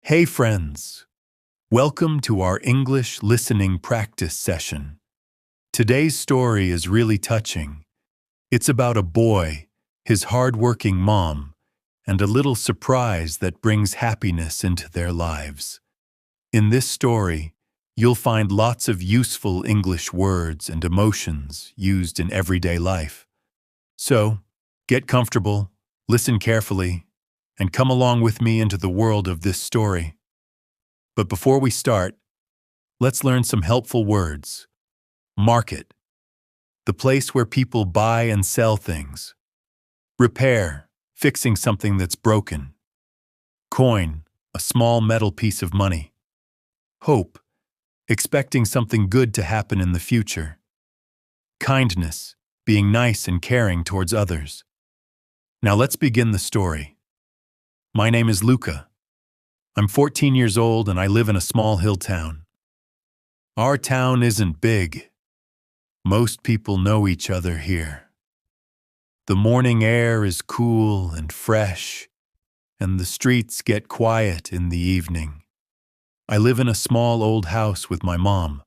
Hey friends, welcome to our English listening practice session. Today's story is really touching. It's about a boy, his hardworking mom, and a little surprise that brings happiness into their lives. In this story, you'll find lots of useful English words and emotions used in everyday life. So, get comfortable, listen carefully, and come along with me into the world of this story. But before we start, let's learn some helpful words. Market, the place where people buy and sell things. Repair, fixing something that's broken. Coin, a small metal piece of money. Hope, expecting something good to happen in the future. Kindness, being nice and caring towards others. Now let's begin the story. My name is Luka. I'm 14 years old and I live in a small hill town. Our town isn't big. Most people know each other here. The morning air is cool and fresh, and the streets get quiet in the evening. I live in a small old house with my mom.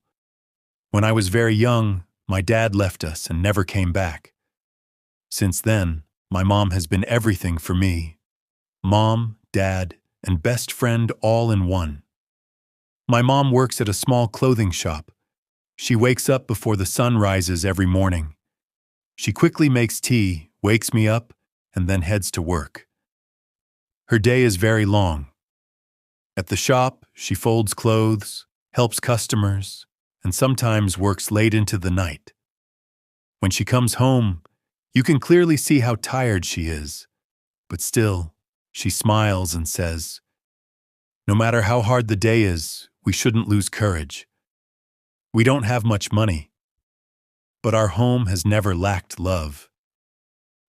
When I was very young, my dad left us and never came back. Since then, my mom has been everything for me. Mom, dad, and best friend all in one. My mom works at a small clothing shop. She wakes up before the sun rises every morning. She quickly makes tea, wakes me up, and then heads to work. Her day is very long. At the shop, she folds clothes, helps customers, and sometimes works late into the night. When she comes home, you can clearly see how tired she is, but still, she smiles and says, "No matter how hard the day is, we shouldn't lose courage. We don't have much money, but our home has never lacked love.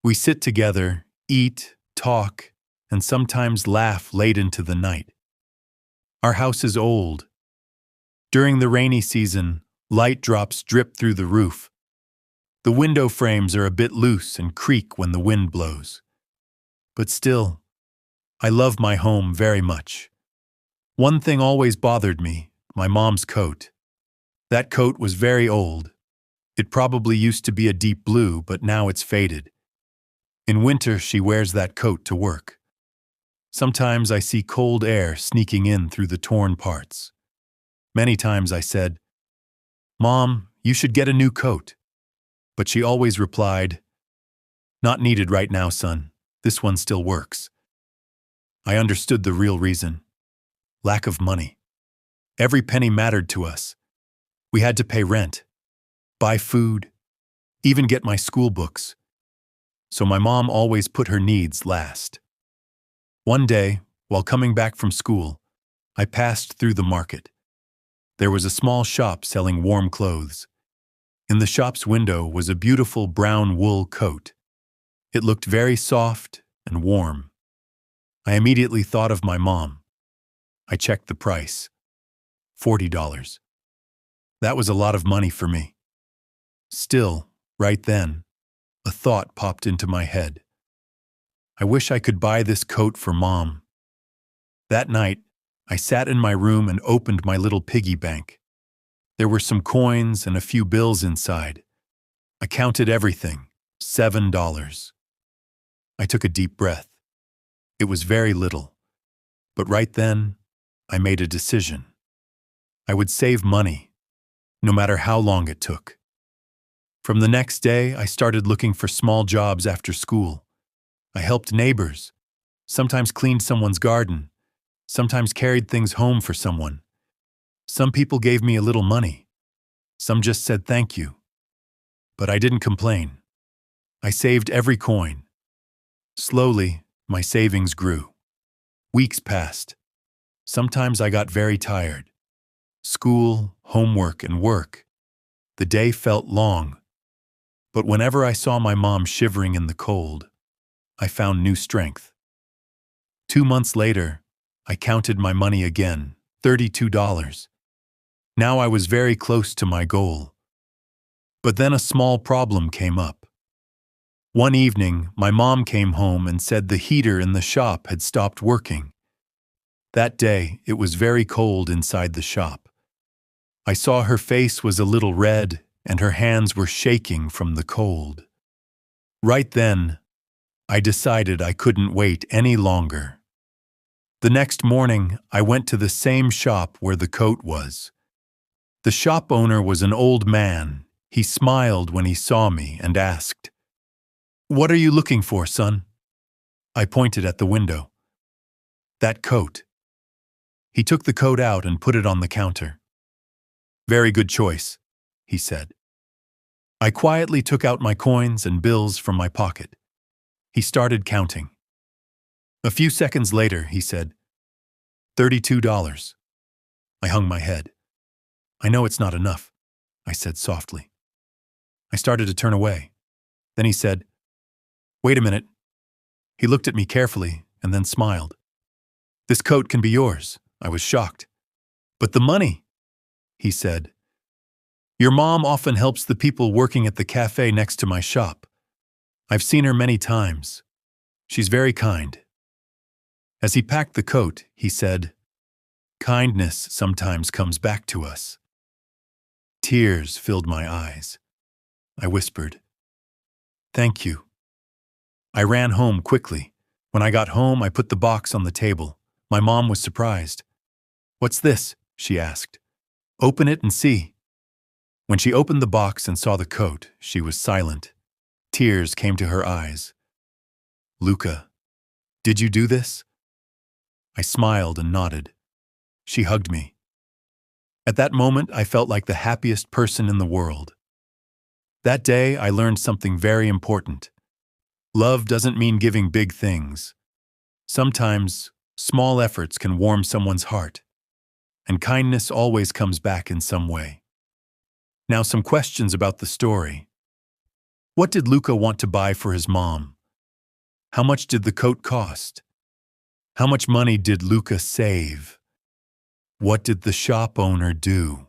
We sit together, eat, talk, and sometimes laugh late into the night. Our house is old. During the rainy season, light drops drip through the roof. The window frames are a bit loose and creak when the wind blows. But still, I love my home very much. One thing always bothered me, my mom's coat. That coat was very old. It probably used to be a deep blue, but now it's faded. In winter, she wears that coat to work. Sometimes I see cold air sneaking in through the torn parts. Many times I said, "Mom, you should get a new coat." But she always replied, "Not needed right now, son. This one still works." I understood the real reason. Lack of money. Every penny mattered to us. We had to pay rent, buy food, even get my school books. So my mom always put her needs last. One day, while coming back from school, I passed through the market. There was a small shop selling warm clothes. In the shop's window was a beautiful brown wool coat. It looked very soft and warm. I immediately thought of my mom. I checked the price. $40. That was a lot of money for me. Still, right then, a thought popped into my head. I wish I could buy this coat for Mom. That night, I sat in my room and opened my little piggy bank. There were some coins and a few bills inside. I counted everything, $7. I took a deep breath. It was very little, but right then, I made a decision. I would save money, no matter how long it took. From the next day, I started looking for small jobs after school. I helped neighbors, sometimes cleaned someone's garden, sometimes carried things home for someone. Some people gave me a little money. Some just said thank you. But I didn't complain. I saved every coin. Slowly, my savings grew. Weeks passed. Sometimes I got very tired. School, homework, and work. The day felt long. But whenever I saw my mom shivering in the cold, I found new strength. 2 months later, I counted my money again, $32. Now I was very close to my goal. But then a small problem came up. One evening, my mom came home and said the heater in the shop had stopped working. That day, it was very cold inside the shop. I saw her face was a little red and her hands were shaking from the cold. Right then, I decided I couldn't wait any longer. The next morning, I went to the same shop where the coat was. The shop owner was an old man. He smiled when he saw me and asked, "What are you looking for, son?" I pointed at the window. "That coat." He took the coat out and put it on the counter. "Very good choice," he said. I quietly took out my coins and bills from my pocket. He started counting. A few seconds later, he said, $32. I hung my head. "I know it's not enough," I said softly. I started to turn away. Then he said, "Wait a minute." He looked at me carefully and then smiled. "This coat can be yours." I was shocked. "But the money," he said. "Your mom often helps the people working at the cafe next to my shop. I've seen her many times. She's very kind." As he packed the coat, he said, "Kindness sometimes comes back to us." Tears filled my eyes. I whispered, "Thank you." I ran home quickly. When I got home, I put the box on the table. My mom was surprised. "What's this?" she asked. "Open it and see." When she opened the box and saw the coat, she was silent. Tears came to her eyes. "Luka, did you do this?" I smiled and nodded. She hugged me. At that moment, I felt like the happiest person in the world. That day, I learned something very important. Love doesn't mean giving big things. Sometimes, small efforts can warm someone's heart, and kindness always comes back in some way. Now, some questions about the story. What did Luka want to buy for his mom? How much did the coat cost? How much money did Luka save? What did the shop owner do?